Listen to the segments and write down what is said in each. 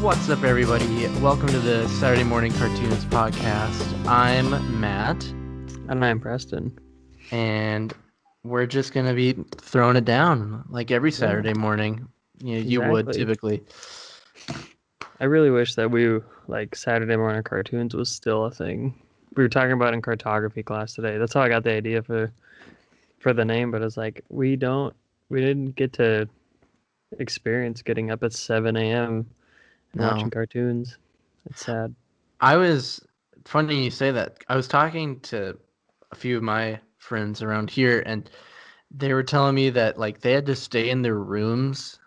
What's up, everybody? Welcome to the Saturday Morning Cartoons podcast. I'm Matt, And I'm Preston. and we're just gonna be throwing it down like every Saturday morning. You would Exactly. typically. I really wish that Saturday morning cartoons was still a thing. We were talking about it in cartography class today. That's how I got the idea for the name, but it's like we didn't get to experience getting up at 7 a.m. and No, watching cartoons. It's sad. funny you say that. I was talking to a few of my friends around here, and they were telling me that like they had to stay in their rooms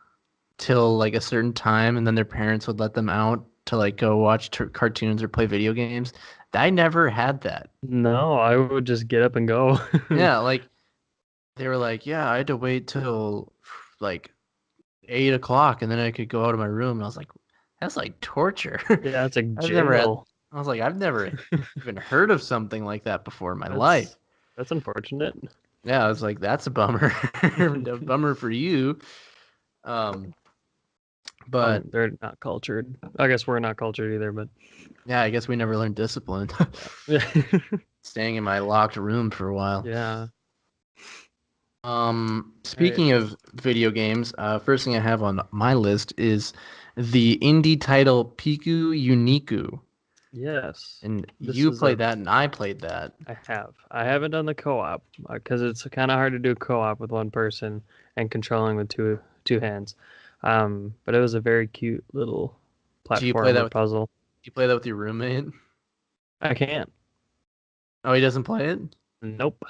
till like a certain time, and then their parents would let them out to like go watch cartoons or play video games. I never had that. No, I would just get up and go. Yeah, like they were like, yeah, I had to wait till like 8 o'clock, and then I could go out of my room. And I was like, that's like torture. Yeah, it's like I've never had. jail. I was like, I've never even heard of something like that before in my life. That's unfortunate. Yeah, I was like, that's a bummer. A bummer for you. But They're not cultured. I guess we're not cultured either, but yeah, I guess we never learned discipline. yeah. Staying in my locked room for a while. Yeah. Speaking of video games, first thing I have on my list is the indie title Piku Uniku. Yes. And This you is played that, and I played that. I have. I haven't done the co-op because it's kind of hard to do co-op with one person and controlling with two hands. But it was a very cute little Do you play that platformer with? puzzle. Do you play that with your roommate? I can't. Oh, he doesn't play it, Nope.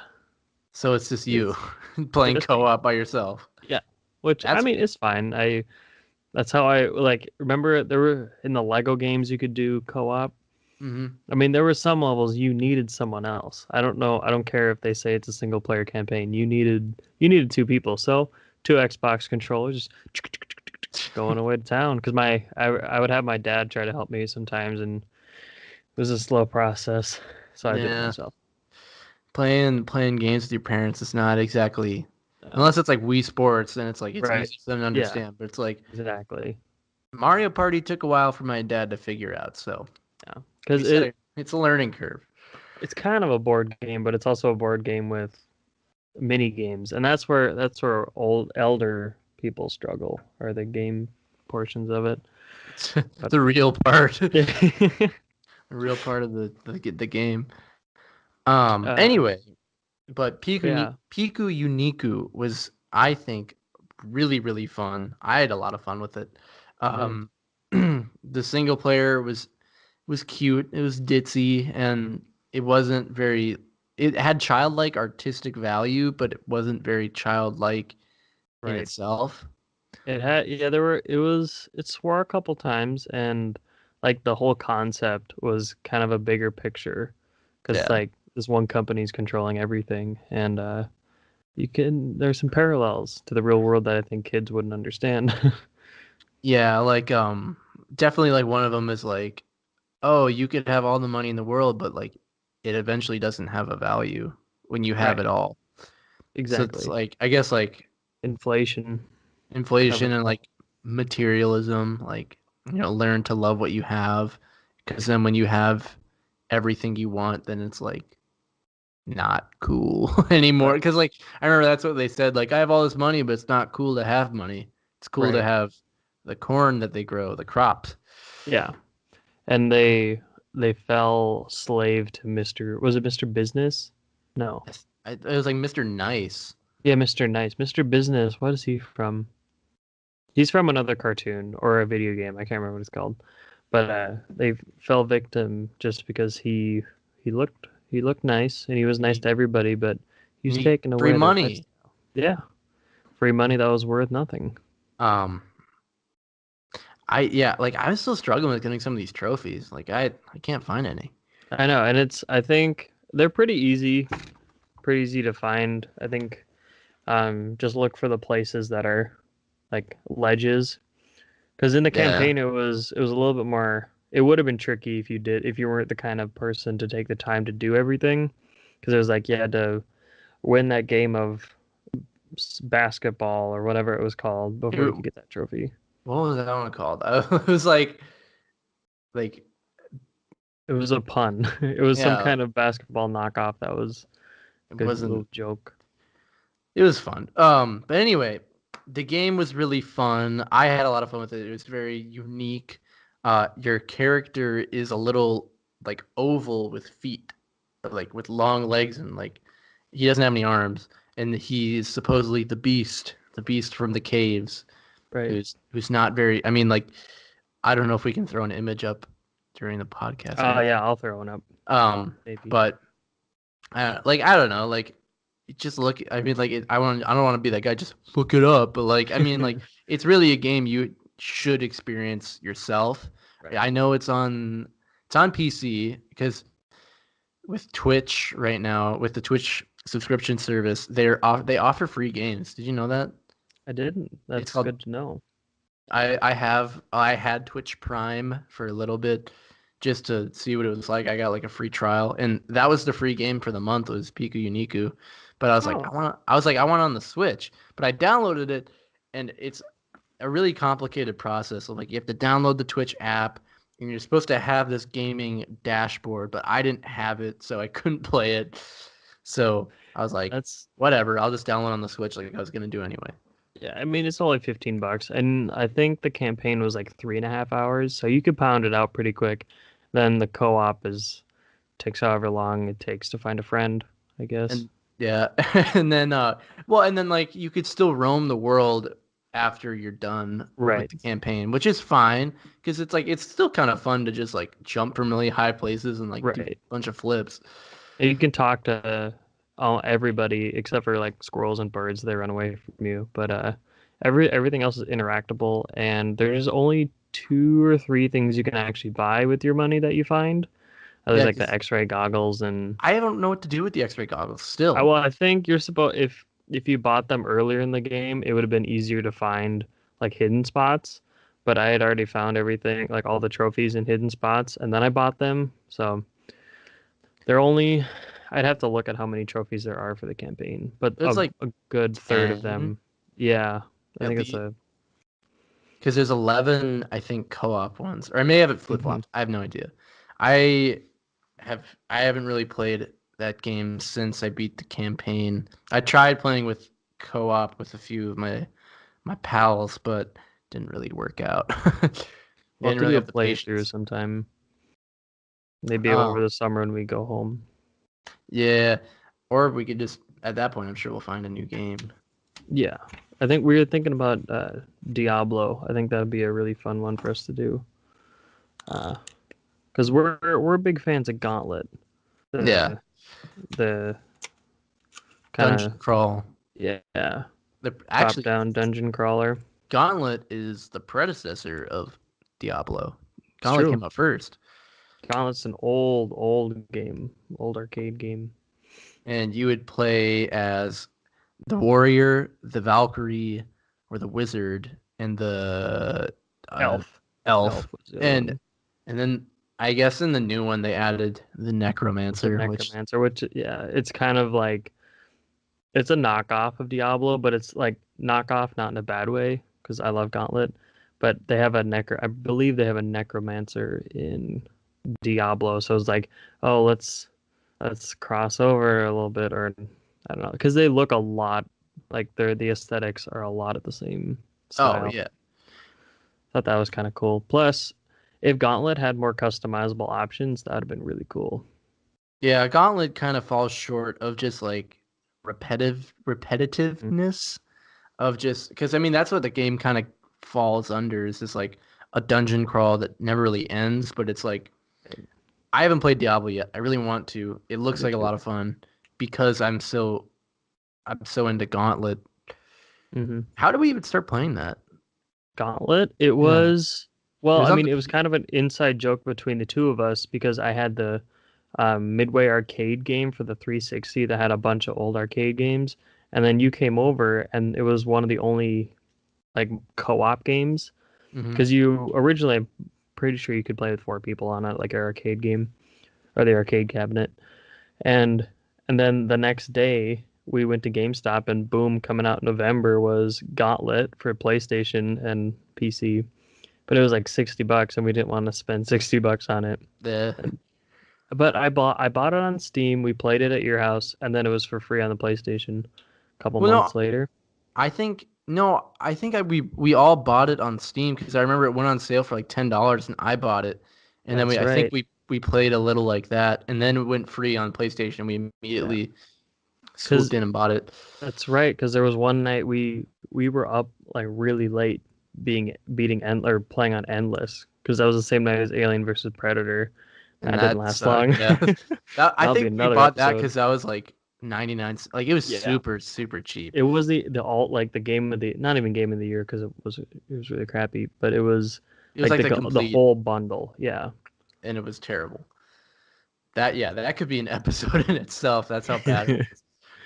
so it's just you It's playing just me. co-op by yourself. Yeah. Which I That's mean, it's fine. That's how I like. Remember, there were in the Lego games you could do co-op. mm-hmm. I mean, there were some levels you needed someone else. I don't know. I don't care if they say it's a single player campaign. You needed two people. So two Xbox controllers just going away to town. Because I would have my dad try to help me sometimes, and it was a slow process. So I did it Yeah, myself. playing games with your parents is not exactly, Uh, unless it's like Wii Sports, then it's like it's right. easy for them to Yeah. understand. But it's like Exactly. Mario Party took a while for my dad to figure out. So Yeah. we Because said it's a learning curve. it's kind of a board game, but it's also a board game with mini games, and that's where old elder people struggle, or the game portions of it. But The real part, the uh, real part of the game. but Anyway, but yeah, Piku Uniku was, I think, really really fun. I had a lot of fun with it. mm, Um, the single player was cute. It was ditzy, and it wasn't very. It had childlike artistic value, but it wasn't very childlike in right. itself. It had it swore a couple times, and like the whole concept was kind of a bigger picture, because Yeah. like this one company's controlling everything, and there's some parallels to the real world that I think kids wouldn't understand. Yeah, like definitely like one of them is like, oh, you could have all the money in the world, but like it eventually doesn't have a value when you have Right. it all. So it's Exactly. like I guess like Inflation of inflation it and all. like materialism, like learn to love what you have, because then when you have everything you want, then it's like not cool anymore. Right. Because like I remember that's what they said. Like I have all this money, but it's not cool to have money. It's cool to Right. have the corn that they grow, the crops. Yeah. And they fell slave to was it Mr. Business? No. It was like Mr. Nice. Yeah, Mr. Nice. Mr. Business, what is he from? He's from another cartoon or a video game. I can't remember what it's called. But they fell victim just because he looked nice and he was nice He, to everybody, but he was he taking free away their money. lifestyle. Yeah. Free money that was worth nothing. Um, like I was still struggling with getting some of these trophies. Like I can't find any. I know, and I think they're pretty easy to find. I think just look for the places that are like ledges, because in the Yeah. campaign it was a little bit more. It would have been tricky if you weren't the kind of person to take the time to do everything, because it was like you had to win that game of basketball or whatever it was called before you It, could get that trophy. what was that one called? It was like It was a pun. It was some yeah, kind of basketball knockoff that was a it good wasn't. little joke. It was fun. But anyway, the game was really fun. I had a lot of fun with it. It was very unique. Your character is a little like oval with feet, like with long legs, and like he doesn't have any arms, and he's supposedly the beast from the caves, Right. who's not very. I mean, like I don't know if we can throw an image up during the podcast or Oh not. yeah, I'll throw one up. Maybe. But like I don't know, like just look. I mean, like I don't want to be that guy. Just look it up. But like I mean, like it's really a game you should experience yourself. Right. I know it's on PC because with Twitch right now, with the Twitch subscription service, they offer free games. Did you know that? I didn't. It's That's called good to know. I had Twitch Prime for a little bit just to see what it was like. I got like a free trial, and that was the free game for the month was Piku Uniku. But Oh, I want on the Switch, but I downloaded it, and it's a really complicated process. So like you have to download the Twitch app, and you're supposed to have this gaming dashboard, but I didn't have it, so I couldn't play it. So I was like, that's whatever, I'll just download on the Switch like I was gonna do anyway. yeah. I mean, it's only $15, and I think the campaign was like 3.5 hours, so you could pound it out pretty quick. Then the co-op is takes however long it takes to find a friend, I guess. And yeah, and then and then like you could still roam the world after you're done with Right. the campaign, which is fine because it's like it's still kind of fun to just like jump from really high places and like do a Right. bunch of flips. And you can talk to everybody except for like squirrels and birds. They run away from you, but everything else is interactable, and there's only 2 or 3 things you can actually buy with your money that you find. There's Yeah, like the because X-ray goggles, and I don't know what to do with the X-ray goggles still. well, I think you're supposed if you bought them earlier in the game, it would have been easier to find like hidden spots. But I had already found everything, like all the trophies in hidden spots, and then I bought them. So they're only, I'd have to look at how many trophies there are for the campaign, but There's like a good third of 10 them. Yeah, I at think it's least a. because there's 11 I think co-op ones, or I may have it Mhm. flip-flopped. I have no idea. I I haven't really played that game since I beat the campaign. I tried playing with co-op with a few of my pals, but didn't really work out. We'll have Didn't to really do a have the playthrough patience. sometime. Maybe over Oh, the summer when we go home. yeah. Or we could just at that point I'm sure we'll find a new game. Yeah, I think we were thinking about Diablo. I think that'd be a really fun one for us to do. Because we're big fans of Gauntlet. Yeah. The kind Dungeon of crawl. yeah The top actually down dungeon crawler. Gauntlet is the predecessor of Diablo. It's Gauntlet true. came out first. Gauntlet's an old game, old arcade game. And you would play as the warrior, the Valkyrie, or the wizard, and the Elf. elf. Elf was the other And one. and then I guess in the new one they added the The necromancer, which Necromancer, which yeah, it's kind of like it's a knockoff of Diablo, but it's like knockoff not in a bad way because I love Gauntlet. But they have I believe they have a Necromancer in Diablo, so it's like, oh, let's cross over a little bit, or I don't know, because they look a lot like the aesthetics are a lot of the same oh style. yeah. Thought that was kind of cool. Plus, if Gauntlet had more customizable options, that would have been really cool. Yeah, Gauntlet kind of falls short of just like Mm. repetitiveness of just because I mean that's what the game kind of falls under is just like a dungeon crawl that never really ends, but it's like I haven't played Diablo yet. I really want to. It I looks do like a too. lot of fun because I'm so into Gauntlet. Hmm. How do we even start playing that? Gauntlet. It Yeah, was it well. was I on mean, the it was P. kind of an inside joke between the two of us because I had the Midway arcade game for the 360 that had a bunch of old arcade games, and then you came over, and it was one of the only like co-op games Hmm. because you originally, I'm pretty sure you could play with 4 people on it, like an arcade game or the arcade cabinet, and then the next day. we went to GameStop, and boom, coming out in November was Gauntlet for PlayStation and PC. But it was like $60, and we didn't want to spend $60 on it. The But I bought it on Steam. We played it at your house, and then it was for free on the PlayStation a couple well, months no, later. I think no, I think we all bought it on Steam because I remember it went on sale for like $10 and I bought it, and then That's I think right. we played a little like that, and then it went free on PlayStation. We Yeah, immediately because swooped in and bought it. that's right. Because there was one night we were up like really late, beating end or playing on Endless. Because that was the same night as Alien versus Predator. And That didn't that last sucked. long. Yeah, I That'll be think we another bought that episode. because that was like 99. Like it was Yeah. super cheap. It was the alt like the game of the not even game of the year because it was really crappy, but it was It was like like the the complete, whole bundle. Yeah. and it was terrible. That could be an episode in itself. That's how bad it was.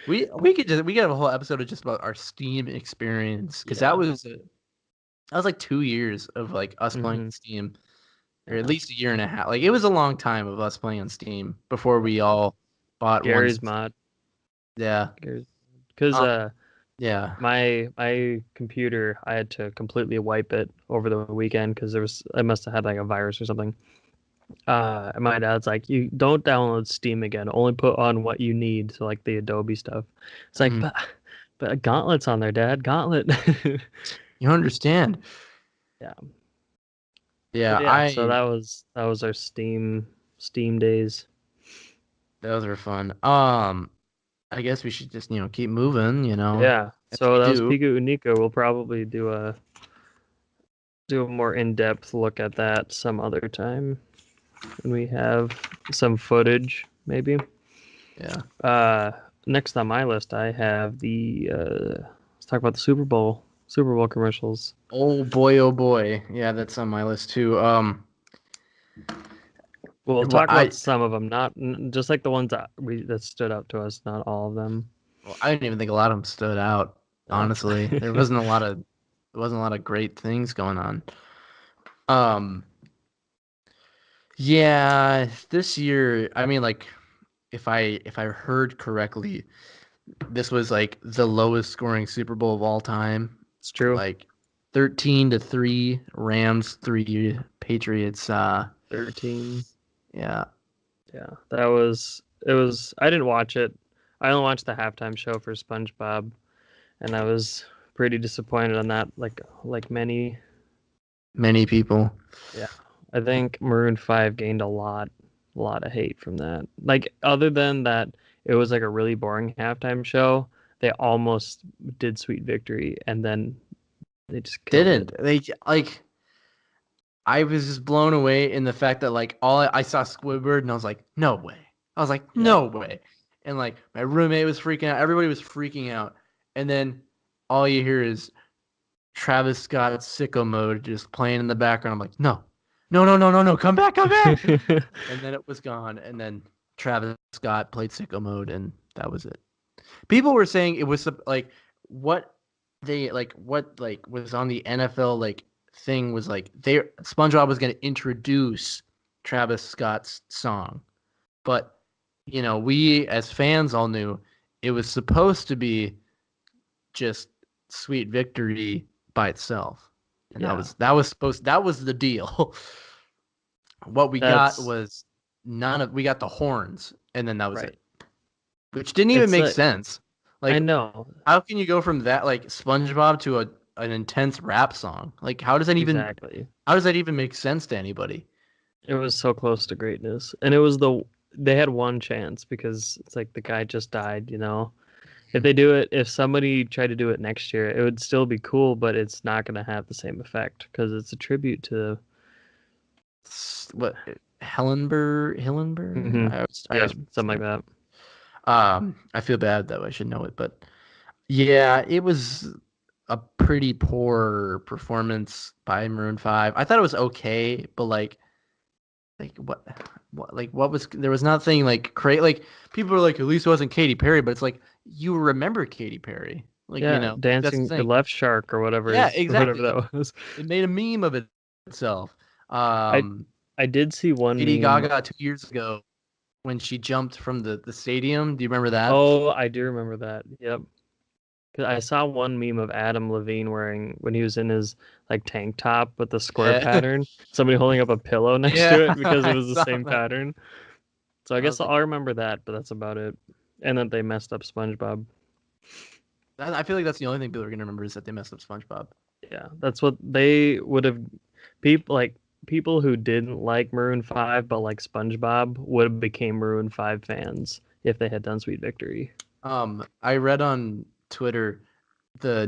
We could have a whole episode of just about our Steam experience because Yeah. that was like 2 years of like us playing Hmm. on Steam, or at Yeah. least a year and a half. Like it was a long time of us playing on Steam before we all bought one. Gary's mod. Yeah. Because Um, yeah. my computer I had to completely wipe it over the weekend because I must have had like a virus or something. And my dad's like, you don't download Steam again. Only put on what you need, so like the Adobe stuff. It's like, Mm, but Gauntlet's on there, Dad. Gauntlet. you understand. Yeah. Yeah, But yeah, so that was our Steam days. those were fun. I guess we should just, keep moving, Yeah. as So we that was do. Pico Unico. We'll probably do a more in-depth look at that some other time when we have some footage, maybe. Yeah. Next on my list, I have let's talk about the Super Bowl commercials. Oh boy, oh boy. Yeah, that's on my list too. We'll Well, talk about some of them, not just like the ones that stood out to us, not all of them. I didn't even think a lot of them stood out, No. honestly. There wasn't a lot of great things going on. Um, yeah, this year, I mean, like, if I heard correctly, this was like the lowest scoring Super Bowl of all time. It's true. Like 13-3 Rams, 3 Patriots. 13. Yeah. Yeah, it was. I didn't watch it. I only watched the halftime show for SpongeBob, and I was pretty disappointed on that. Like many, Many people. yeah. I think Maroon 5 gained a lot of hate from that. Like other than that, it was like a really boring halftime show. They almost did Sweet Victory, and then they just killed Didn't it. they like I was just blown away in the fact that like I saw Squidward and I was like, no way. I was like, Yeah. no way. And like my roommate was freaking out. Everybody was freaking out. And then all you hear is Travis Scott's Sicko Mode just playing in the background. I'm like, no, no, no, no, no, no, come back, come back. And then it was gone. And then Travis Scott played Sicko Mode, and that was it. People were saying it was like what was on the NFL like thing was like SpongeBob was going to introduce Travis Scott's song, but we as fans all knew it was supposed to be just Sweet Victory by itself, and Yeah, that was the deal. What we got that's was we got the horns, and then that was right. it, which didn't even It's make like sense. I Like, know how can you go from that like SpongeBob to an intense rap song? Like, exactly. how does that even make sense to anybody? It was so close to greatness, and they had one chance because it's like the guy just died. If somebody tried to do it next year, it would still be cool, but it's not going to have the same effect because it's a tribute to. What Hillenberg? Mhm. I Yeah, always, something like that. I feel bad that I should know it, but yeah, it was a pretty poor performance by Maroon 5. I thought it was okay, but like what was there was nothing like crazy. Like people were like, at least it wasn't Katy Perry, but it's like you remember Katy Perry, like Yeah, that's the dancing thing. left shark or whatever Yeah, whatever exactly. Like that was. it made a meme of itself. I I did see one Lady meme. Gaga 2 years ago. when she jumped from the stadium. Do you remember that? Oh, I do remember that. Yep. 'Cause I saw one meme of Adam Levine wearing when he was in his like tank top with the square Yeah. pattern. Somebody holding up a pillow next to Yeah, it because it I was the saw same that. pattern. So I I guess was like, I'll remember that, but that's about it. And then they messed up SpongeBob. I feel like that's the only thing people are gonna remember is that they messed up SpongeBob. Yeah, that's what they would have. People who didn't like Maroon 5 but like SpongeBob would have became Maroon 5 fans if they had done Sweet Victory. I read on Twitter the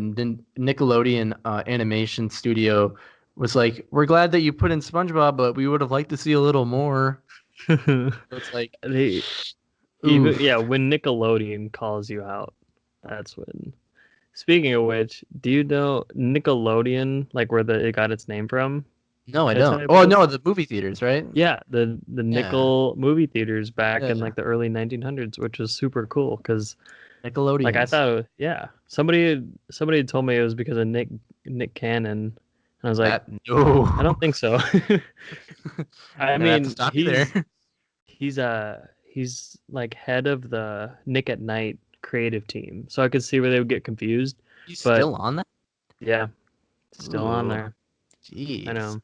Nickelodeon animation studio was like, "We're glad that you put in SpongeBob, but we would have liked to see a little more." So it's like, They even oof. yeah, when Nickelodeon calls you out, that's when. Speaking of which, do you know Nickelodeon, like where it got its name from? No, I Did I tell don't. you about Oh this? no, the movie theaters, right? Yeah, the Yeah, Nickel movie theaters back in yeah. like the early 1900s, which was super cool because like I Nickelodeons. thought, yeah, somebody had told me it was because of Nick Cannon, and I was like, That no. I don't think so. I Gonna have to mean, stop you there. he's like head of the Nick at Night creative team, so I could see where they would get confused, He's but still on that? yeah, still on Ooh, there. I jeez. know.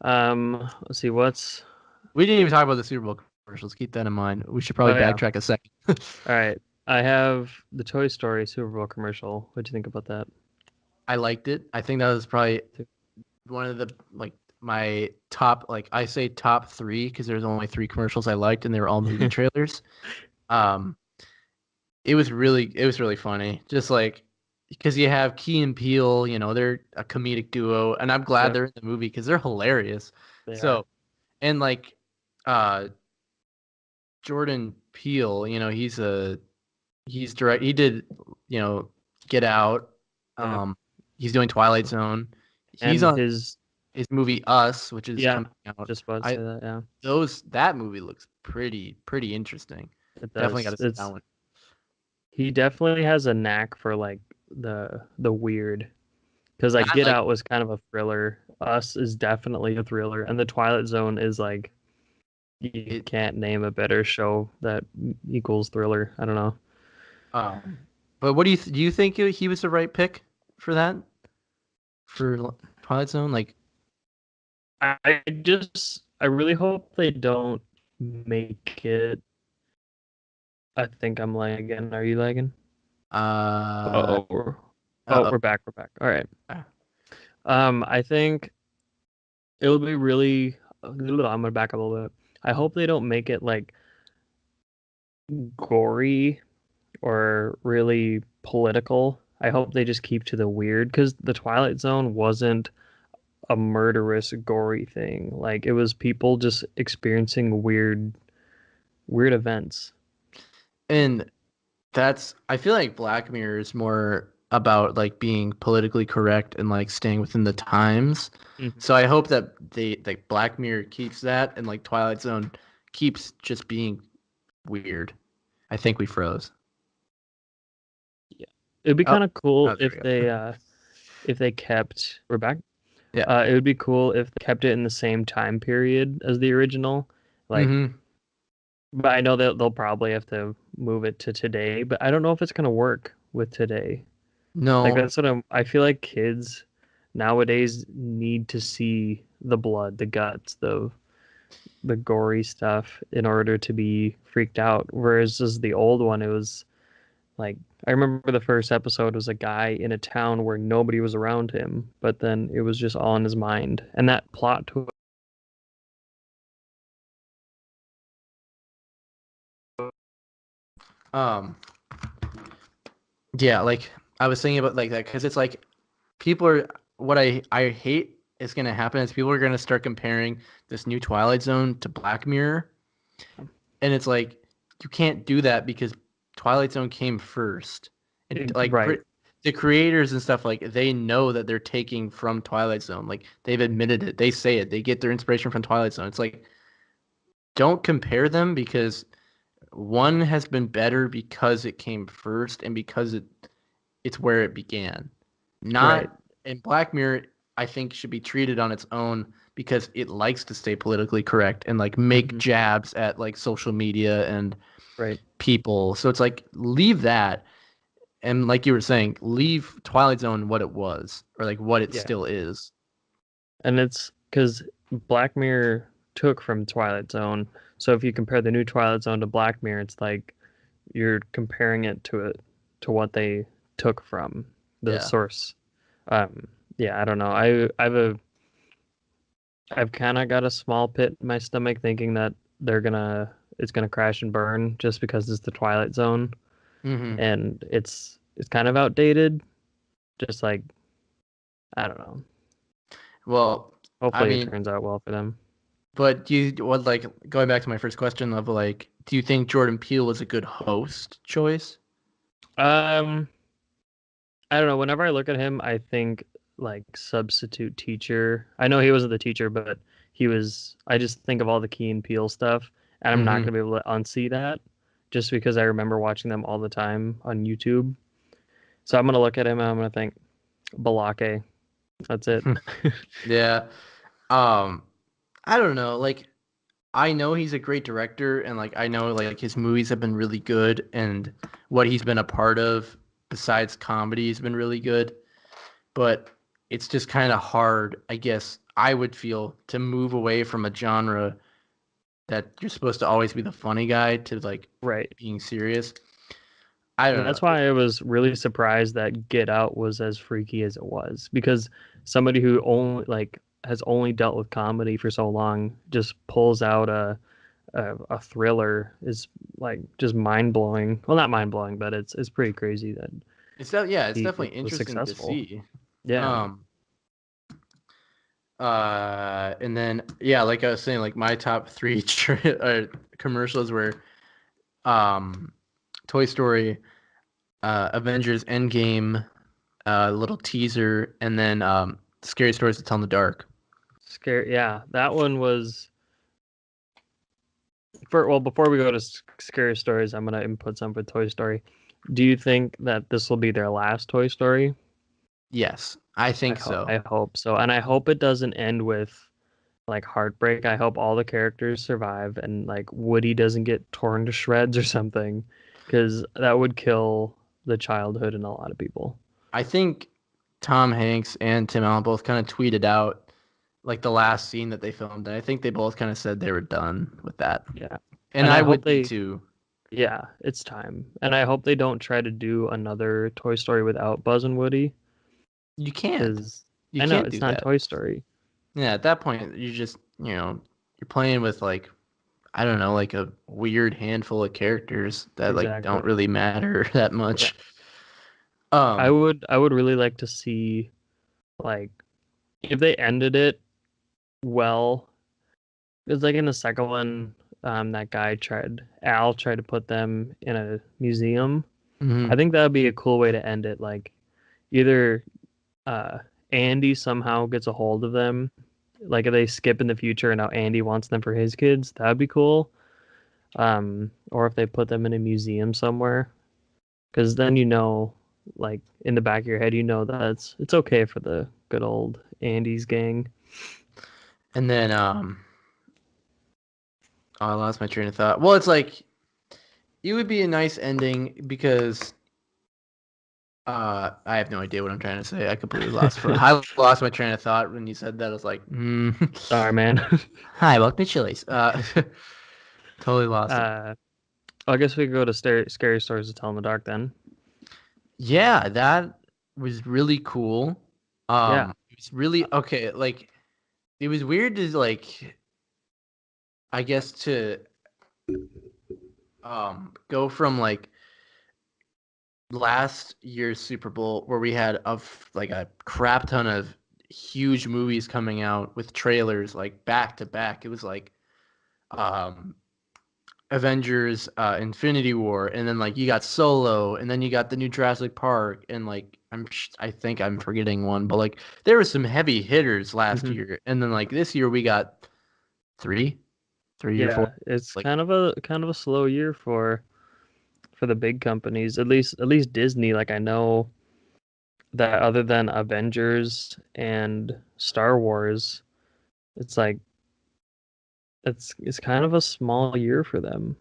Let's see what's. We didn't even talk about the Super Bowl commercials. Keep that in mind. We should probably Oh yeah. backtrack a second. All right. I have the Toy Story Super Bowl commercial. What'd you think about that? I liked it. I think that was probably one of the like my top like I say top three because there's only three commercials I liked and they were all movie trailers. Um, it was really funny. Just like because you have Key and Peele, they're a comedic duo, and I'm glad Yep, they're in the movie because they're hilarious. they are. So and like uh Jordan Peele, he's direct. He did Get Out. Yeah. Um, he's doing Twilight Zone. He's And on his his movie Us, which is yeah, coming out. just about to I say that, yeah. that movie looks pretty interesting. It Definitely got does. to see that It's one. he definitely has a knack for like the weird. Because like I Get like Out was kind of a thriller. Us is definitely a thriller, and the Twilight Zone is like you it. can't name a better show that equals thriller. I don't know. But what do you think he was the right pick for that for Twilight Zone? Like, I really hope they don't make it. I think I'm lagging. Are you lagging? uh, Oh, we're, oh, uh, we're back. We're back. All right. uh I think it'll be really. I'm gonna back up a little bit. I hope they don't make it like gory or really political. I hope they just keep to the weird because the Twilight Zone wasn't a murderous, gory thing. Like it was people just experiencing weird events. and I feel like Black Mirror is more about like being politically correct and like staying within the times. Mhm. So I hope that like Black Mirror keeps that and like Twilight Zone keeps just being weird. I think we froze. Yeah, it'd be Oh, kind of cool oh, there we go. if they kept. We're back. Yeah. It would be cool if they kept it in the same time period as the original. Like, Mm-hmm. but I know they'll probably have to move it to today. But I don't know if it's gonna work with today. Like No. that's what I feel like kids nowadays need to see the blood, the guts, the gory stuff in order to be freaked out. Whereas just the old one, it was like I remember the first episode was a guy in a town where nobody was around him, but then it was just all in his mind. And that plot twist. Um. Yeah, like I was thinking about like that because it's like people are what I hate is gonna happen is people are gonna start comparing this new Twilight Zone to Black Mirror, and it's like you can't do that because Twilight Zone came first, and like Right. the creators and stuff like they know that they're taking from Twilight Zone, like they've admitted it, they say it, they get their inspiration from Twilight Zone. It's like don't compare them because one has been better because it came first and because it's where it began. Right. Not in Black Mirror. I think should be treated on its own because it likes to stay politically correct and like make jabs at like social media and Right. people. So it's like leave that, and like you were saying, leave Twilight Zone what it was or like what it Yeah. still is. And it's because Black Mirror took from Twilight Zone. So if you compare the new Twilight Zone to Black Mirror, it's like you're comparing it to what they took from the Yeah. source. Yeah, I don't know. I've kind of got a small pit in my stomach thinking that it's gonna crash and burn just because it's the Twilight Zone Mm-hmm. and it's kind of outdated. Just like I don't know. Well, I Hopefully it mean, turns out well for them. but do you what like going back to my first question of like, do you think Jordan Peele was a good host choice? Um, I don't know. Whenever I look at him, I think like substitute teacher. I know he wasn't the teacher, but he was. I just think of all the Key and Peele stuff, and I'm not Mm-hmm. gonna be able to unsee that, just because I remember watching them all the time on YouTube. So I'm gonna look at him and I'm gonna think Balake. That's it. Yeah. Um, I don't know. Like, I know he's a great director, and like I know like his movies have been really good, and what he's been a part of besides comedy has been really good. But it's just kind of hard, I guess. I would feel to move away from a genre that you're supposed to always be the funny guy to like Right. being serious. I And don't that's know. why I was really surprised that Get Out was as freaky as it was because somebody who only like has only dealt with comedy for so long just pulls out a thriller is like just mind blowing. Well, not mind blowing, but it's pretty crazy that It's he definitely was interesting to successful. see. Yeah, Um, and then yeah, like I was saying, like my top three commercials were um, Toy Story, Avengers Endgame, little teaser, and then Scary Stories to Tell in the Dark. scary. Yeah, that one was. Well, before we go to scary stories, I'm gonna input some for Toy Story. Do you think that this will be their last Toy Story? Yes, I think so. I hope so, and I hope it doesn't end with like heartbreak. I hope all the characters survive and like Woody doesn't get torn to shreds or something, because that would kill the childhood in a lot of people. I think Tom Hanks and Tim Allen both kind of tweeted out like the last scene that they filmed, and I think they both kind of said they were done with that. Yeah, And and I I hope would be they. too. Yeah, it's time, and I hope they don't try to do another Toy Story without Buzz and Woody, You can't. because You I know can't it's do not that. Toy Story. Yeah, at that point, you just, you're playing with like, I don't know, like a weird handful of characters that like don't Exactly. really matter that Yeah. much. I would really like to see like if they ended it well. It's like in the second one, that guy tried to put them in a museum. I mhm. think that would be a cool way to end it. Like either uh, Andy somehow gets a hold of them, like if they skip in the future and now Andy wants them for his kids, that would be cool. Or if they put them in a museum somewhere, because then like in the back of your head, that it's okay for the good old Andy's gang. And then oh, I lost my train of thought. Well, it's like it would be a nice ending because I have no idea what I'm trying to say. I completely lost. I lost my train of thought when you said that. I was like, Sorry, man. "Hi, welcome to Chili's." Totally lost it. uh, I guess we could go to scary stories to tell in the dark then. Yeah, that was really cool. Yeah. It was really okay. Like, it was weird to like, I guess to go from like last year's Super Bowl where we had like a crap ton of huge movies coming out with trailers like back to back. It was like um Avengers, Infinity War, and then like you got Solo, and then you got the new Jurassic Park, and like I think I'm forgetting one, but like there were some heavy hitters last Hmm. year, and then like this year we got three, three or four, Yeah, it's like kind of a slow year for the big companies. At least Disney. Like I know that other than Avengers and Star Wars, it's like it's kind of a small year for them.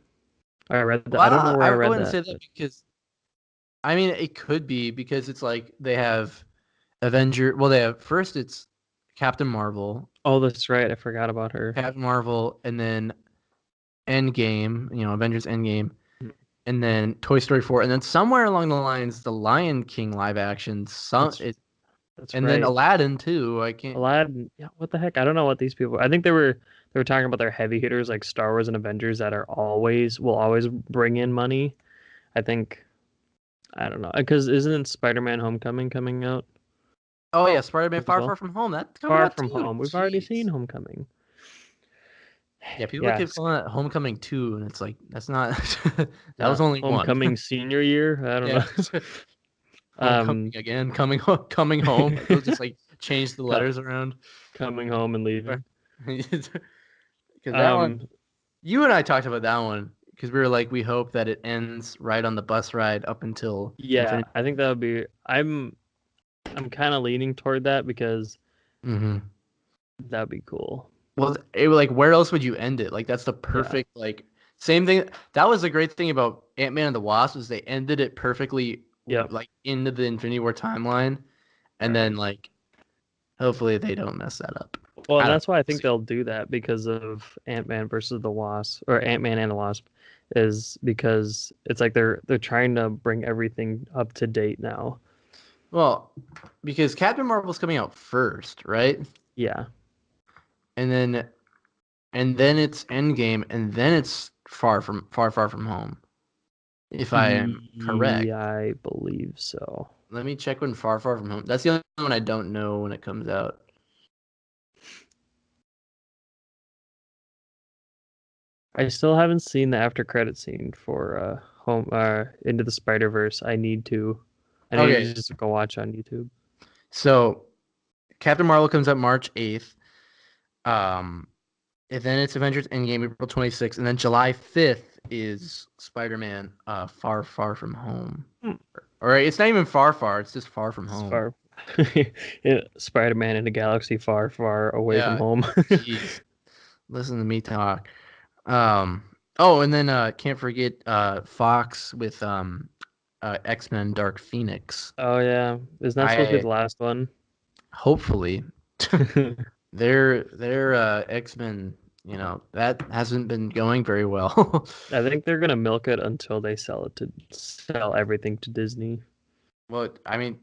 I read that. I don't know Well, where I I read wouldn't that, say that but because I mean it could be because it's like they have Avenger. Well, they have first it's Captain Marvel, oh, that's right. I forgot about her. and then Endgame. Avengers Endgame, and then Toy Story 4, and then somewhere along the lines, the Lion King live action. That's that's And then right. Aladdin too. I can't. Aladdin. Yeah, what the heck? I don't know what these people. I think they were talking about their heavy hitters like Star Wars and Avengers that are always will always bring in money. I think I don't know because isn't Spider-Man: Homecoming coming out Oh yeah, Spider-Man: as Far well? Far From Home. That's coming Far out From too. Home. We've already seen Jeez. Homecoming. Yeah, people keep Yes. calling it Homecoming 2, and it's like that's not. That Yeah. was only one. Homecoming senior year. I don't Yeah. know. Homecoming um, again, coming home. They'll just like change the co- letters around. coming home and leaving. Because that one, Um, you and I talked about that one because we were like, we hope that it ends right on the bus ride up until yeah, Infinity. I think that would be. I'm kind of leaning toward that because Mm-hmm. that'd be cool. Well, like where else would you end it? Like that's the Yeah. perfect like same thing. That was the great thing about Ant-Man and the Wasp is they ended it perfectly Yep. like into the Infinity War timeline, and Right. then like hopefully they don't mess that up. Well, I and don't that's why I know. think they'll do that because of Ant-Man versus the Wasp or Ant-Man and the Wasp is because it's like they're trying to bring everything up to date now. Well, because Captain Marvel's coming out first, right? Yeah. And then it's Endgame, and then it's Far From Home. If I am correct. I believe so. Let me check when Far From Home. That's the only one I don't know when it comes out. I still haven't seen the after credit scene for Home Into the Spider-Verse. I need to. I need Okay, to just go watch on YouTube. so Captain Marvel comes out March 8th. Um, and then it's Avengers Endgame April 26th, and then July 5th is Spider-Man Far From Home. Hmm. Or it's not even far, it's just Far From It's Home. far. Yeah, Spider-Man in a galaxy far, far away from Yeah, home. jeez. Listen to me talk. Oh, and then can't forget Fox with X-Men Dark Phoenix. Oh yeah, isn't that supposed to be I the last one? hopefully their X-Men, that hasn't been going very well. I think they're gonna milk it until they sell everything to Disney. Well, I mean,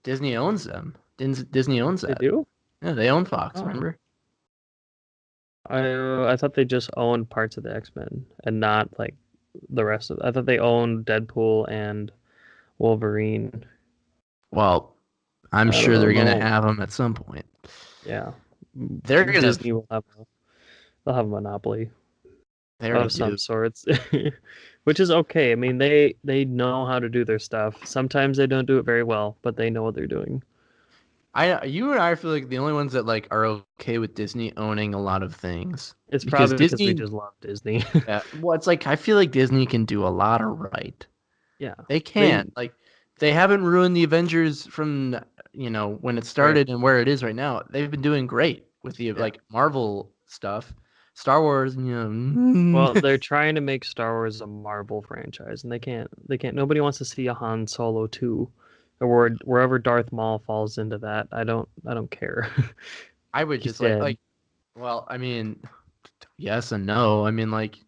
Disney owns them. Disney owns They that. do? Yeah, they own Fox, Oh, remember? I thought they just owned parts of the X-Men and not like the rest of. I thought they owned Deadpool and Wolverine. Well, I'm I sure they're don't gonna know. have them at some point. Yeah, They're gonna Disney will have they'll have a monopoly they already of some do. sorts, which is okay. I mean, they know how to do their stuff. Sometimes they don't do it very well, but they know what they're doing. You and I feel like the only ones that like are okay with Disney owning a lot of things It's because probably because we Disney, just love Disney. well, it's like I feel like Disney can do a lot of right. Yeah, They they can like they haven't ruined the Avengers from when it right. started and where it is right now. They've been doing great with the Yeah. like Marvel stuff, Star Wars. Well, they're trying to make Star Wars a Marvel franchise, and they can't. They can't. Nobody wants to see a Han Solo 2, or wherever Darth Maul falls into that. I don't care. I would He's just like dead. like well, I mean, yes and no. I mean, like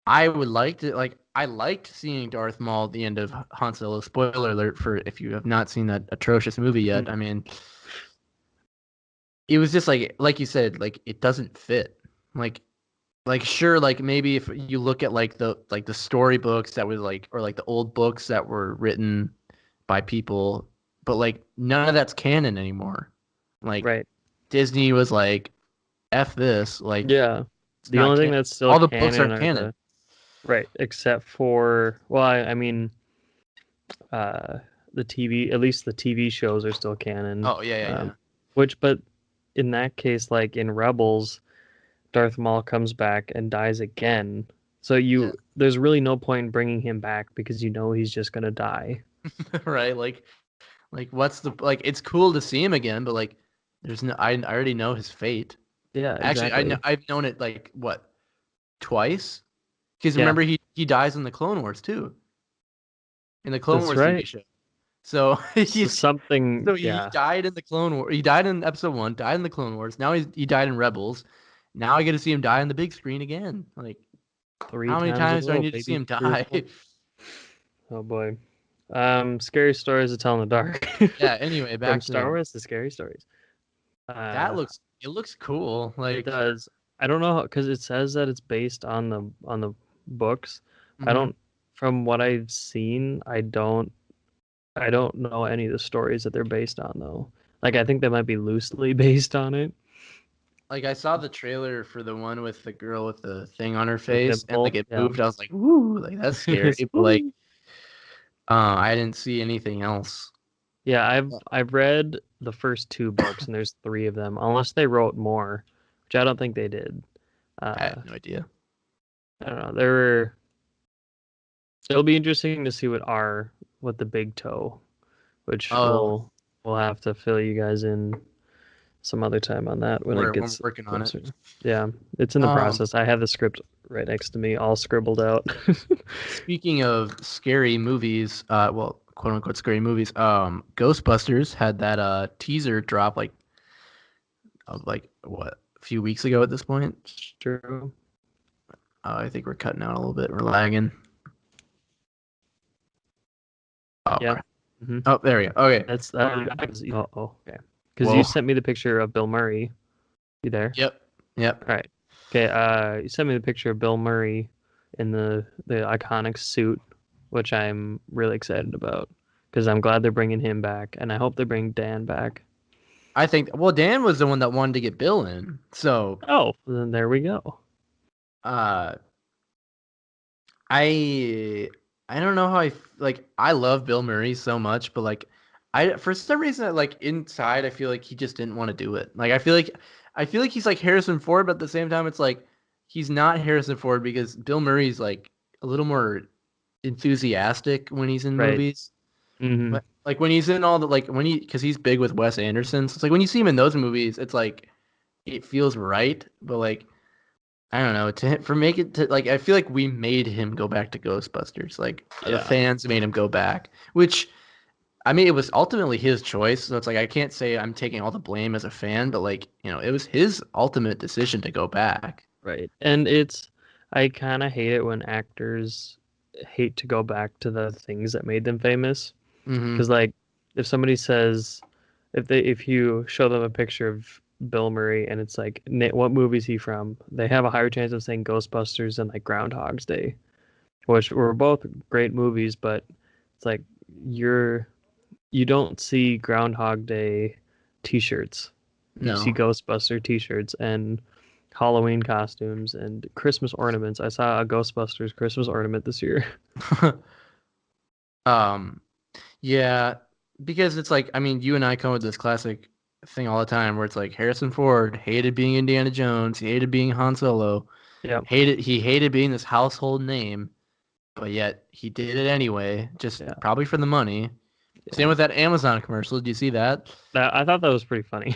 I would like to like I liked seeing Darth Maul at the end of Han Solo. Spoiler alert for if you have not seen that atrocious movie yet. I mean, it was just like you said, like it doesn't fit. Like sure, like maybe if you look at like the storybooks that was like or like the old books that were written by people, but like none of that's canon anymore. Like Right. Disney was like, F this, like Yeah. it's The not only thing canon. that's still All the books are canon are canon. the right, except for well, I mean, uh, the TV. At least the TV shows are still canon. Oh yeah. Which, but in that case, like in Rebels, Darth Maul comes back and dies again. So Yeah. there's really no point in bringing him back because you know he's just gonna die. Right? Like what's the like it's cool to see him again, but like There's no. I already know his fate. Yeah, Actually, exactly. I've known it like what, twice? Because Yeah, remember he dies in the Clone Wars too, in the Clone that's Wars TV right. show. So So he's something, so he yeah, died in the Clone War. He died in Episode 1. Died in the Clone Wars. Now he died in Rebels. Now I get to see him die on the big screen again. Like, three how many times a times do I little need to see baby him die? Yoda. Oh boy. Scary stories to tell in the dark. Yeah. Anyway, From back Star to Wars to scary stories. that. Uh, It looks cool. it Like, does. I don't know because it says that it's based on the books. I mhm. don't. From what I've seen, I don't know any of the stories that they're based on though. Like I think they might be loosely based on it. Like I saw the trailer for the one with the girl with the thing on her The face, and like dimple, it yeah. moved. I was like, "Woo!" Like that's scary. But like, Spooky. I didn't see anything else. Yeah, I've read the first two books, and there's three of them, unless they wrote more, which I don't think they did. I Uh, have no idea. I don't know. There were. It'll be interesting to see what the big toe, which Oh, we'll have to fill you guys in some other time on that when it when we're gets working on it. closer. Yeah, it's in the Um, process. I have the script right next to me, all scribbled out. Speaking of scary movies, well, quote unquote scary movies, Ghostbusters had that teaser drop like of like what a few weeks ago at this point. True. I think we're cutting out a little bit. We're lagging. Oh Yeah. crap. hmm Oh, there we go. Okay. That's oh okay. Because Whoa. you sent me the picture of Bill Murray. You there? Yep. Yep. All right. Okay. You sent me the picture of Bill Murray in the iconic suit, which I'm really excited about because I'm glad they're bringing him back, and I hope they bring Dan back. I think well, Dan was the one that wanted to get Bill in. So, Oh, then there we go. uh, I I don't know how like I love Bill Murray so much, but like I for some reason like inside I feel like he just didn't want to do it. Like I feel like he's like Harrison Ford, but at the same time it's like he's not Harrison Ford because Bill Murray's like a little more enthusiastic when he's in Right. movies. hmm Like when he's in all the like when he because he's big with Wes Anderson. So it's like when you see him in those movies, it's like it feels right, but like I don't know. For make it to like, I feel like we made him go back to Ghostbusters. Like the Yeah. fans made him go back, which I mean, it was ultimately his choice. So it's like I can't say I'm taking all the blame as a fan, but like it was his ultimate decision to go back. Right. And I kind of hate it when actors hate to go back to the things that made them famous. Mm-hmm. Because like, if somebody says, if you show them a picture of Bill Murray and it's like, what movie is he from? They have a higher chance of saying Ghostbusters than like Groundhog's Day, which were both great movies, but it's like you're you don't see Groundhog Day T-shirts. You see No. Ghostbuster T-shirts and Halloween costumes and Christmas ornaments. I saw a Ghostbusters Christmas ornament this year. um. Yeah, because it's like I mean, you and I come with this classic thing all the time where it's like Harrison Ford hated being Indiana Jones, he hated being Han Solo, Yeah, he hated being this household name, but yet he did it anyway, just yeah, probably for the money. yeah. Same with that Amazon commercial. Did you see that? I thought that was pretty funny.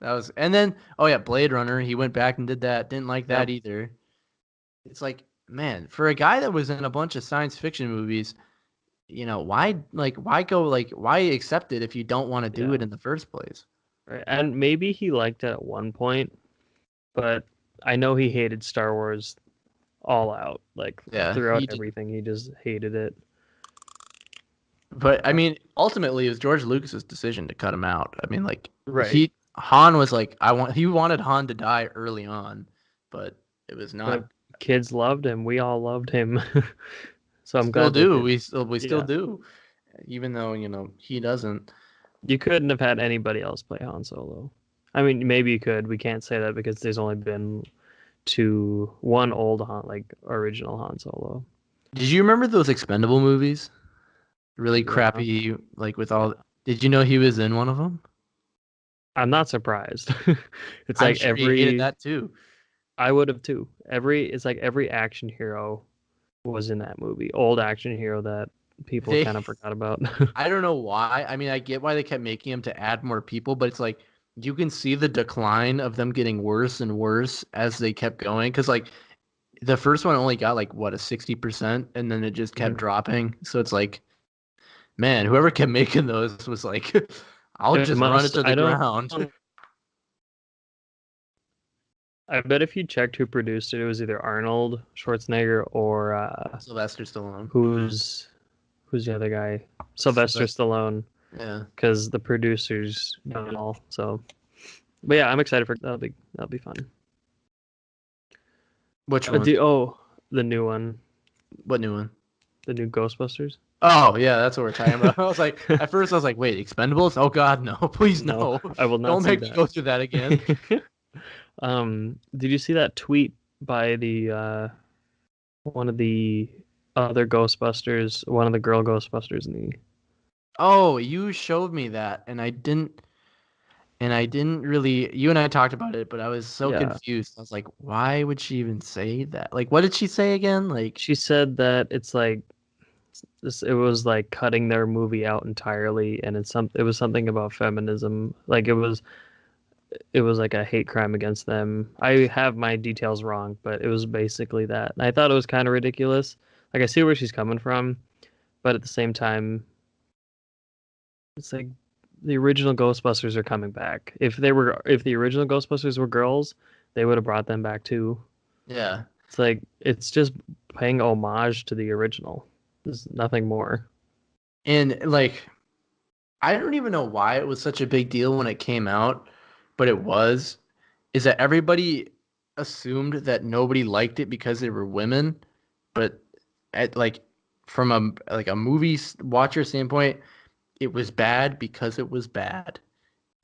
That was, and then oh yeah, Blade Runner. He went back and did that. Didn't like Yep. that either. It's like, man, for a guy that was in a bunch of science fiction movies, why accept it if you don't want to do Yeah. it in the first place? Right. And maybe he liked it at one point, but I know he hated Star Wars all out. Like Yeah, throughout he did. everything, he just hated it. But I mean, ultimately, it was George Lucas's decision to cut him out. I mean, like Right. Han was like, he wanted Han to die early on, but it was But not. kids loved him. We all loved him. So I'm Still glad they do. did. We still Yeah. do, even though he doesn't. You couldn't have had anybody else play Han Solo. I mean, maybe you could. We can't say that because there's only been one old Han, like original Han Solo. Did you remember those Expendable movies? Really Yeah. crappy, like with all. Did you know he was in one of them? I'm not surprised. It's I'm like sure he hated that too. I would have too. It's like every action hero was in that movie. Old action hero that people They, kind of forgot about. I don't know why. I mean, I get why they kept making him to add more people, but it's like you can see the decline of them getting worse and worse as they kept going. Because like the first one only got like what, a 60%, and then it just kept Mhm. dropping. So it's like, man, whoever kept making those was like, I'll It just run it must. to the I don't. ground. I bet if you checked who produced it, it was either Arnold Schwarzenegger or Sylvester Stallone. who's the other guy? Sylvester Sylvester, Stallone, yeah. because the producers done it all. So, but yeah, I'm excited for that'll be fun. Which one? The new one, What new one? the new Ghostbusters. Oh yeah, that's what we're talking about. I was like, at first I was like, wait, Expendables? Oh God, no, please No, no! I will not Don't see make me go through that again. that. Did you see that tweet by the one of the other Ghostbusters, one of the girl Ghostbusters in the Oh, you showed me that, and I didn't really. You and I talked about it, but I was so yeah. confused. I was like, why would she even say that? Like, what did she say again? Like, She said that it's like it was like cutting their movie out entirely, and it was something about feminism. Like it was like a hate crime against them. I have my details wrong, but it was basically that. And I thought it was kind of ridiculous. Like I see where she's coming from, but at the same time, it's like the original Ghostbusters are coming back. If the original Ghostbusters were girls, they would have brought them back too. yeah, It's like it's just paying homage to the original. There's nothing more. and like, I don't even know why it was such a big deal when it came out, but it was. Is that everybody assumed that nobody liked it because they were women, but at like from a movie watcher standpoint, it was bad because it was bad.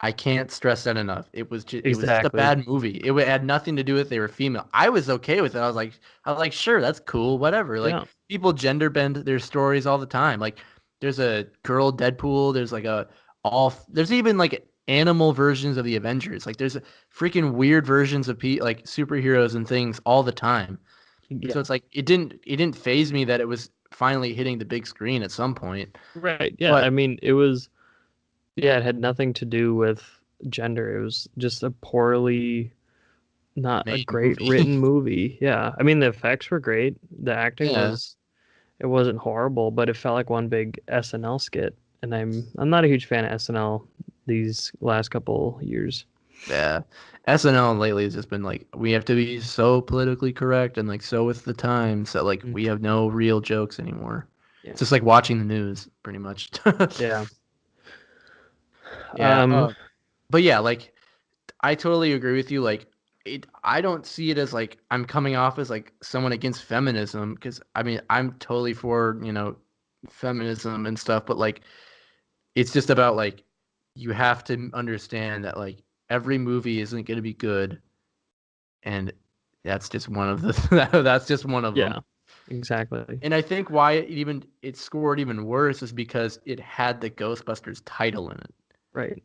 I can't stress that enough. It was just a Exactly. bad movie. It had nothing to do with they were female. I was okay with it. I was like, sure, that's cool, whatever. Like Yeah. people gender bend their stories all the time. Like there's a girl Deadpool. There's like there's even like animal versions of the Avengers. Like there's freaking weird versions of like superheroes and things all the time. So Yeah. it's like it didn't phase me that it was finally hitting the big screen at some point. Right. Yeah. But I mean, it had nothing to do with gender. It was just a poorly, not a main great movie. written movie. Yeah. I mean, the effects were great. The acting Yeah. it wasn't horrible, but it felt like one big SNL skit. And I'm not a huge fan of SNL these last couple years. Yeah. SNL lately has just been like, we have to be so politically correct and like so with the times that like Mm. we have no real jokes anymore. Yeah. It's just like watching the news, pretty much. Yeah. Yeah. Um, But yeah, like I totally agree with you. Like I don't see it as like I'm coming off as like someone against feminism because I mean I'm totally for feminism and stuff, but like it's just about like you have to understand that like every movie isn't going to be good, and that's just one of the that's just one of them. yeah, exactly. And I think why it scored even worse is because it had the Ghostbusters title in it. Right.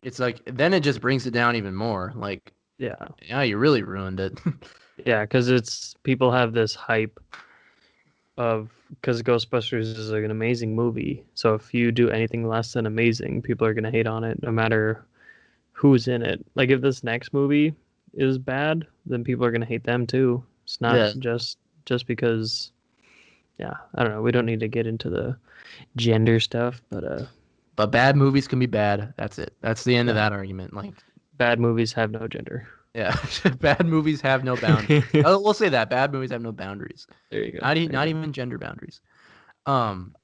It's like then it just brings it down even more. Like, Yeah. yeah, you really ruined it. Yeah, because it's people have this hype of because Ghostbusters is like an amazing movie. So if you do anything less than amazing, people are gonna hate on it, no matter who's in it. Like if this next movie is bad, then people are gonna hate them too. It's not Yeah, just because. Yeah, I don't know. We don't need to get into the gender stuff, but but bad movies can be bad. That's it. That's the end of yeah, that argument. Like, bad movies have no gender. yeah, bad movies have no boundaries. There We'll say that bad movies have no boundaries. you go. Not There you not go. even gender boundaries. Um,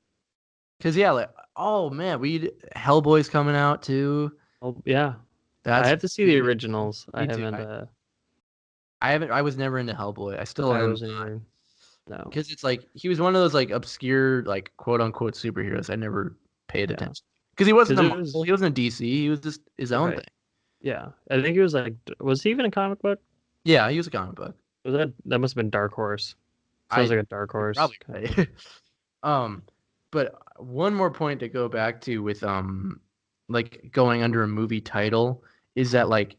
cause yeah, like oh man, we Hellboy's coming out too. Oh yeah, I That's have to see the weird. originals. I Me too. haven't. I haven't. I was never into Hellboy. I still I am wasn't not. either. No. Because it's like he was one of those like obscure like quote unquote superheroes. I never paid Yeah. attention because he wasn't Because a it Marvel. was He wasn't a DC. He was just his own right. thing. Yeah, I think it was like. Was he even a comic book? Yeah, he was a comic book. Was that must have been Dark Horse? Sounds I like a Dark you're Horse probably kind of. right. But one more point to go back to with like going under a movie title is that like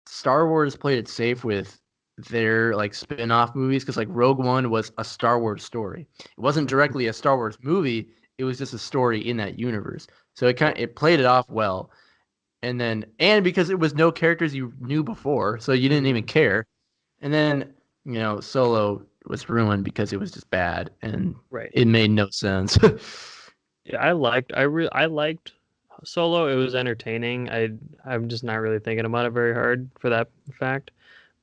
Star Wars played it safe with their like spin-off movies because like Rogue One was a Star Wars story. It wasn't directly a Star Wars movie, it was just a story in that universe. So it played it off well. and because it was no characters you knew before, so you didn't even care. And then, Solo was ruined because it was just bad and Right. it made no sense. Yeah, I liked Solo. It was entertaining. I'm just not really thinking about it very hard for that fact.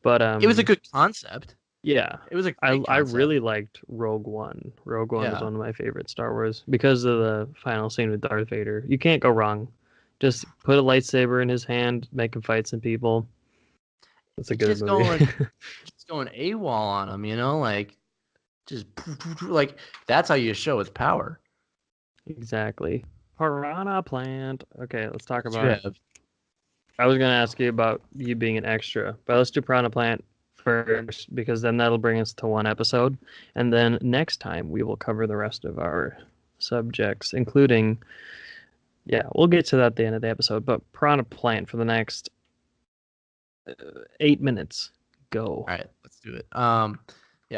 But It was a good concept. yeah. It was a I great I concept. really liked Rogue One. Rogue One is Yeah. one of my favorite Star Wars because of the final scene with Darth Vader. You can't go wrong. Just put a lightsaber in his hand, make him fight some people. It's a It's good just movie. going AWOL on him, like just like that's how you show his power. Exactly. Piranha Plant. Okay, let's talk What you about. have? I was gonna ask you about you being an extra, but let's do Piranha Plant first because then that'll bring us to one episode, and then next time we will cover the rest of our subjects, including. Yeah, we'll get to that at the end of the episode. But Piranha Plant for the next 8 minutes. Go. All right, let's do it. Yeah,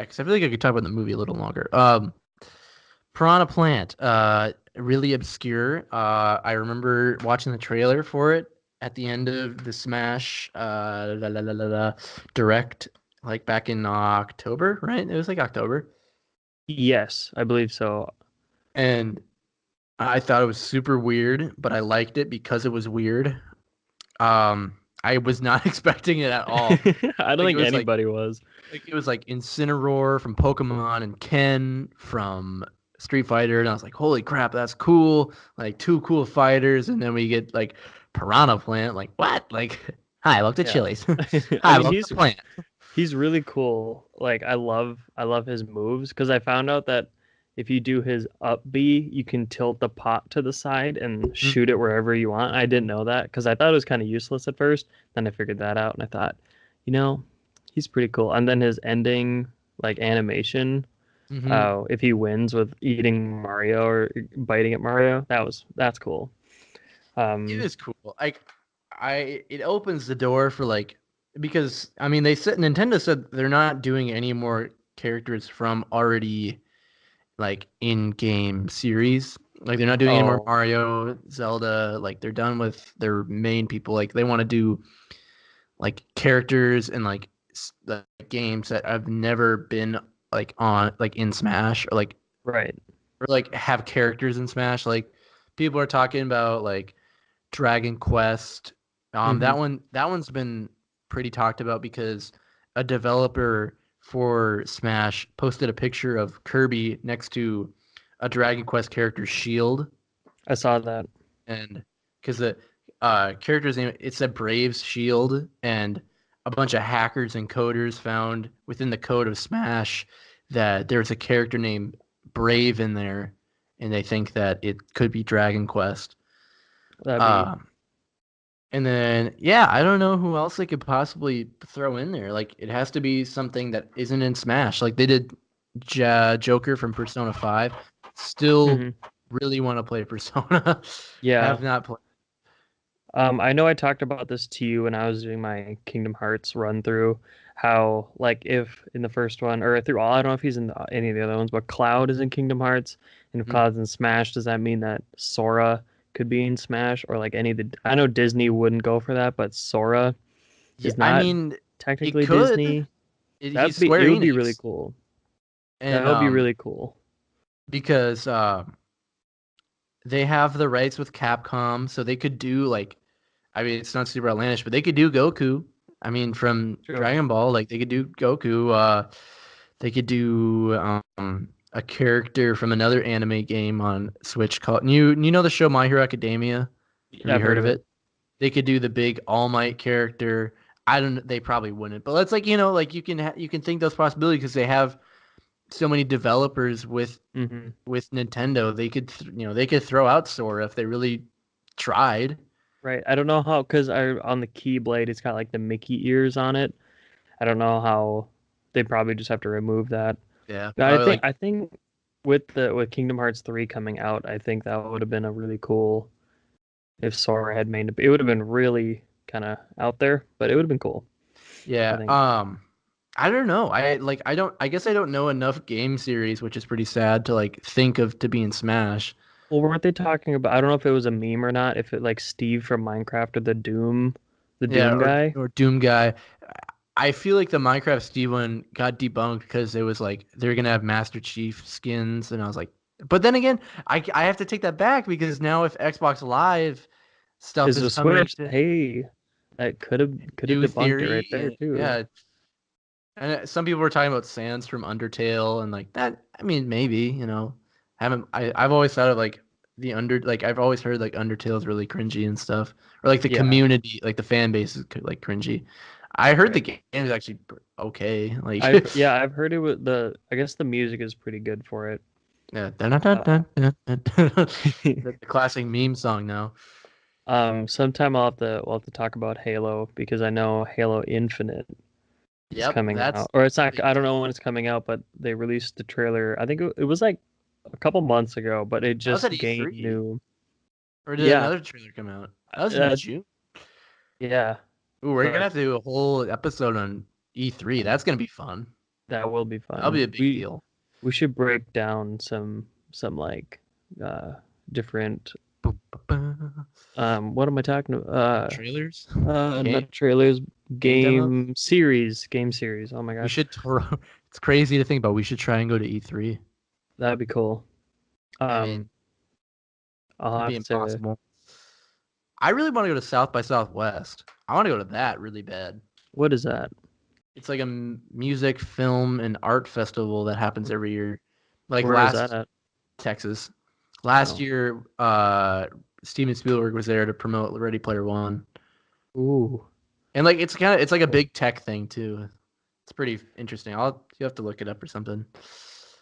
because I feel like I could talk about the movie a little longer. Piranha Plant, really obscure. I remember watching the trailer for it at the end of the Smash Direct, like back in October, right? It was like October, Yes, I believe so. and I thought it was super weird, but I liked it because it was weird. I was not expecting it at all. I don't Like it think was like anybody was. it was like Incineroar from Pokemon and Ken from Street Fighter, and I was like, holy crap, that's cool! Like two cool fighters, and then we get like Piranha Plant. Like what? Like hi, welcome to Yeah. Chili's. I Hi, mean, welcome to Plant. he's really cool. Like I love his moves because I found out that if you do his up B, you can tilt the pot to the side and Mm, shoot it wherever you want. I didn't know that because I thought it was kind of useless at first. Then I figured that out and I thought, you know, he's pretty cool. And then his ending like animation, mm-hmm. if he wins with eating Mario or biting at Mario, that's cool. It Um, is cool. Like it opens the door for like because I mean they said Nintendo said they're not doing any more characters from already like in-game series. Like they're not doing any more oh, Mario, Zelda. Like they're done with their main people. Like they want to do like characters and like the games that have never been like on like in Smash right. or like have characters in Smash. Like people are talking about like Dragon Quest. Hmm. That one's been pretty talked about because a developer for Smash posted a picture of Kirby next to a Dragon Quest character's shield, I saw that. and because the character's name it said Brave's shield, and a bunch of hackers and coders found within the code of Smash that there's a character named Brave in there, and they think that it could be Dragon Quest. That'd be Um, And then, yeah, I don't know who else they could possibly throw in there. Like, it has to be something that isn't in Smash. Like they did Joker from Persona 5. Still hmm. really want to play Persona. Yeah. Have not played. I know I talked about this to you when I was doing my Kingdom Hearts run through. How like if in the first one or through all, I don't know if he's in any of the other ones, but Cloud is in Kingdom Hearts, and if Mhm. Cloud's in Smash, does that mean that Sora could be in Smash or like any of the? I know Disney wouldn't go for that, but Sora Yeah, is I not mean, it technically could. Disney. He's Square It would be really Enix, cool. That and would be really cool. because they have the rights with Capcom, so they could do like, I mean, it's not super outlandish, but they could do Goku. I mean, from True. Dragon Ball, like they could do Goku. They could do a character from another anime game on Switch called you know the show My Hero Academia? Have Yeah, you I've heard heard of of it. it? They could do the big All Might character. I don't. They probably wouldn't, but let's like like you can think those possibilities because they have so many developers Hmm. with Nintendo. They could they could throw out Sora if they really tried. Right. I don't know how because I on the Keyblade it's got like the Mickey ears on it. I don't know how they probably just have to remove that. Yeah, But probably like I think with Kingdom Hearts 3 coming out, I think that would have been a really cool if Sora had made it would have been really kind of out there, but it would have been cool. I yeah. think. I don't know. I guess I don't know enough game series, which is pretty sad to like think of to be in Smash. Well, weren't they talking about? I don't know if it was a meme or not. If it like Steve from Minecraft or the Yeah, Doom guy. or Doom guy. I feel like the Minecraft Steve one got debunked because it was like they're gonna have Master Chief skins, and I was like, but then again, I have to take that back because now if Xbox Live stuff Is is the coming Switch? to Hey, that could have new debunked it right theory, there and too. yeah, and some people were talking about Sans from Undertale and like that. I mean, maybe haven't I've always thought of like I've always heard like Undertale is really cringy and stuff, or like the Yeah, community, like the fan base is like cringy. I heard the right. game is actually okay. Like I've heard it with the. I guess the music is pretty good for it. yeah, Uh, the classic meme song now. sometime we'll have to talk about Halo because I know Halo Infinite is Yep, coming that's out, or it's not. big I don't know time. when it's coming out, but they released the trailer. I think it was like a couple months ago, but it That was at just gained E3, new. or did Yeah, another trailer come out? That was in uh, June. yeah, Ooh, we're gonna but have to do a whole episode on E3. That's gonna be fun. that will be That'll be fun. a big deal. We should break down some like uh different Boom, ba-ba. what am I talking about? Trailers, Not game trailers, game demos. game series. Oh my We gosh, should. It's crazy to think about. We should try and go to E3. that'd be cool. I mean, Um, I'll it'd be have to. impossible. I really want to go to South by Southwest. I want to go to that really bad. What is that? It's like a music, film, and art festival that happens every year. Like Where is that last at? Texas, last Oh, year, Steven Spielberg was there to promote Ready Player One, ooh, and like it's like a cool. big tech thing too. It's pretty interesting. You have to look it up or something.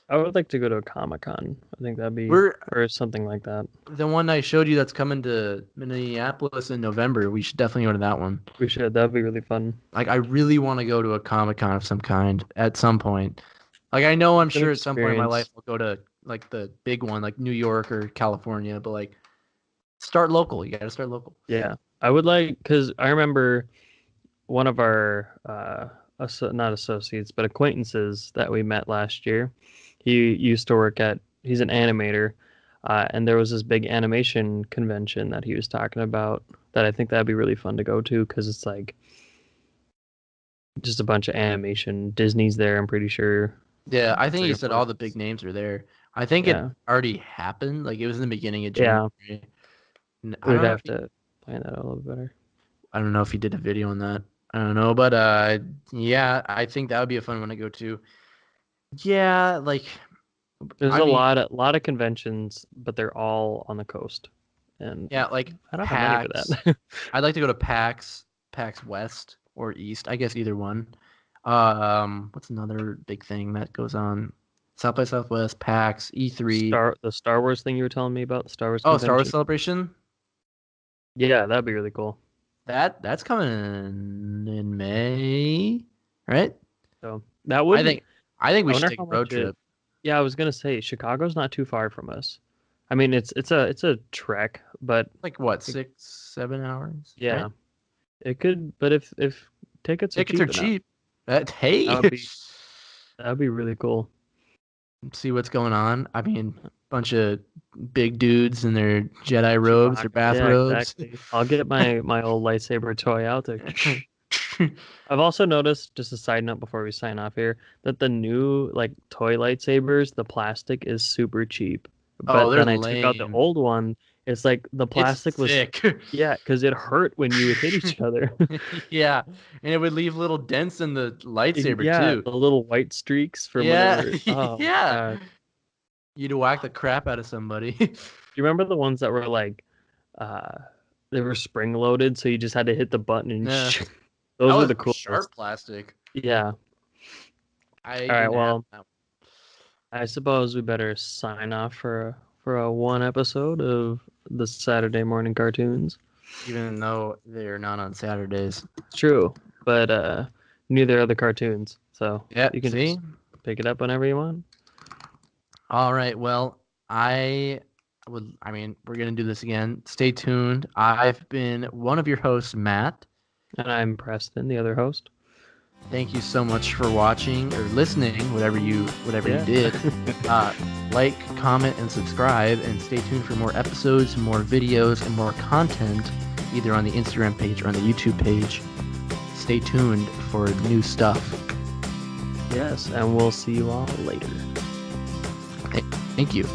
I would like to go to a Comic Con. I think that'd be We're or something like that. the one I showed you that's coming to Minneapolis in November. We should definitely go to that one. We should. That'd be really fun. Like I really want to go to a Comic Con of some kind at some point. Like I know I'm It's an sure at some point in my life experience. I'll go to like the big one, like New York or California, but like start local. You got to start local. Yeah, I would like because I remember one of our not associates but acquaintances that we met last year. He used to work at. He's an animator, and there was this big animation convention that he was talking about that I think that'd be really fun to go to because it's like just a bunch of animation. Disney's there, I'm pretty sure. Yeah, I think he said all the big DreamWorks. names are there. I think it Yeah, already happened. Like it was in the beginning of yeah. January. I We'd don't know if have to plan that out a little better. I don't know if he did a video on that. I don't know, but yeah, I think that would be a fun one to go to. Yeah, like There's I a mean, lot of conventions, but they're all on the coast, and yeah, like I don't have money for PAX. that. I'd like to go to PAX West or East. I guess either one. What's another big thing that goes on? South by Southwest, PAX, E3. The Star Wars thing you were telling me about, the Star Wars Oh, Star Wars convention. Celebration. Yeah, that'd be really cool. That's coming in May, right? So that I wouldn't. think I think I we should wonder take how a road much it. trip. Yeah, I was gonna say Chicago's not too far from us. I mean, it's a trek, but Like what, it, 6, 7 hours, right? yeah, it could. But if tickets are Tickets are cheap enough, cheap. Hey, that would be that'd be really cool. see what's going on. I mean, bunch of big dudes in their Jedi robes or Chewbacca. Yeah, bathrobes. exactly. I'll get my old lightsaber toy out there. I've also noticed, just a side note before we sign off here, that the new like toy lightsabers, the plastic is super cheap. Oh, But they're then I took out the lame. old one. It's like the It's plastic was, thick. yeah, because it hurt when you would hit each other. Yeah, and it would leave little dents in the lightsaber Yeah, too. the little white streaks from Yeah, whenever. Oh my yeah. God. You'd whack the crap out of somebody. Do you remember the ones that were like, uh, they were spring loaded, so you just had to hit the button and Yeah, that those were was the sharp coolest. plastic. Yeah. I All right. didn't have Well, that. I suppose we better sign off for a one episode of the Saturday morning cartoons. Even though they're not on Saturdays. It's true, but neither are the cartoons, so Yeah, you can see? just pick it up whenever you want. All right. Well, I mean, we're going to do this again. Stay tuned. I've been one of your hosts, Matt. And I'm Preston, the other host. Thank you so much for watching or listening, whatever you did. Like, comment, and subscribe, and stay tuned for more episodes, more videos, and more content, either on the Instagram page or on the YouTube page. Stay tuned for new stuff. Yes, and we'll see you all later. Thank you.